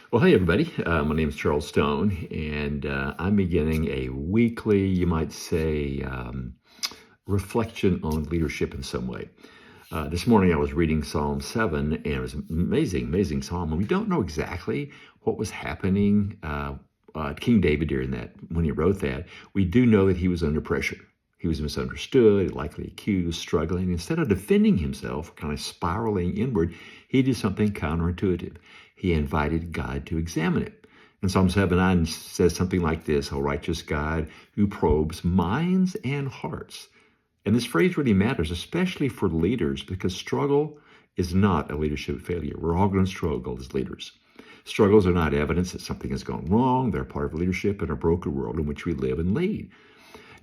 Well, hey, everybody. My name is Charles Stone, and I'm beginning a weekly, you might say, reflection on leadership in some way. This morning I was reading Psalm 7, and it was an amazing, amazing psalm. And we don't know exactly what was happening King David during that, when he wrote that. We do know that he was under pressure. He was misunderstood, likely accused, struggling. Instead of defending himself, kind of spiraling inward, he did something counterintuitive. He invited God to examine it. And Psalm 7:9 says something like this: "O righteous God, who probes minds and hearts." And this phrase really matters, especially for leaders, because struggle is not a leadership failure. We're all going to struggle as leaders. Struggles are not evidence that something has gone wrong. They're part of leadership in a broken world in which we live and lead.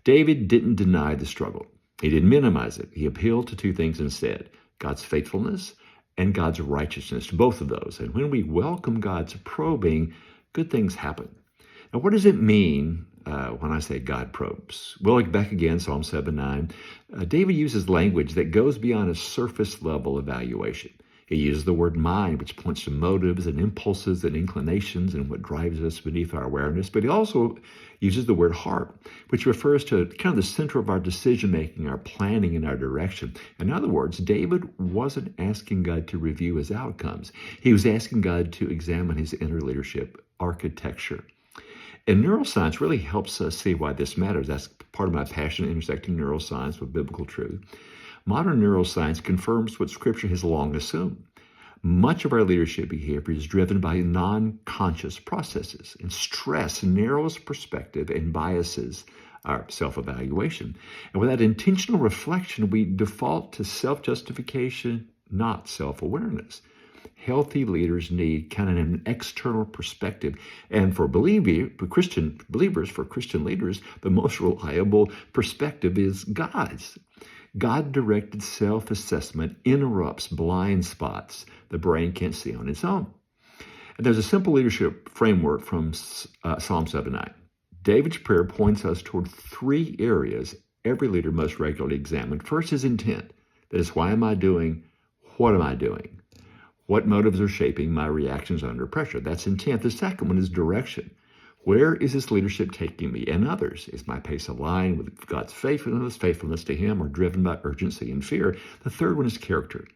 David didn't deny the struggle. He didn't minimize it. He appealed to two things instead: God's faithfulness and God's righteousness, both of those. And when we welcome God's probing, good things happen. Now, what does it mean when I say God probes? We'll look back again, Psalm 7:9. David uses language that goes beyond a surface level evaluation. He uses the word mind, which points to motives and impulses and inclinations and what drives us beneath our awareness. But he also uses the word heart, which refers to kind of the center of our decision-making, our planning, and our direction. In other words, David wasn't asking God to review his outcomes. He was asking God to examine his inner leadership architecture. And neuroscience really helps us see why this matters. That's part of my passion, intersecting neuroscience with biblical truth. Modern neuroscience confirms what Scripture has long assumed. Much of our leadership behavior is driven by non-conscious processes, and stress narrows perspective and biases our self-evaluation. And without intentional reflection, we default to self-justification, not self-awareness. Healthy leaders need kind of an external perspective. And for Christian believers, for Christian leaders, the most reliable perspective is God's. God-directed self-assessment interrupts blind spots the brain can't see on its own. And there's a simple leadership framework from Psalm 7:9. David's prayer points us toward three areas every leader must regularly examine. First is intent. That is, why am I doing? What am I doing? What motives are shaping my reactions under pressure? That's intent. The second one is direction. Where is this leadership taking me and others? Is my pace aligned with God's faithfulness to Him, or driven by urgency and fear? The third one is character.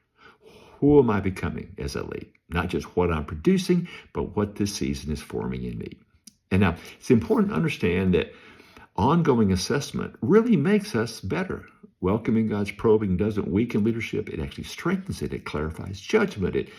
Who am I becoming as I lead? Not just what I'm producing, but what this season is forming in me. And now, it's important to understand that ongoing assessment really makes us better. Welcoming God's probing doesn't weaken leadership. It actually strengthens it. It clarifies judgment. It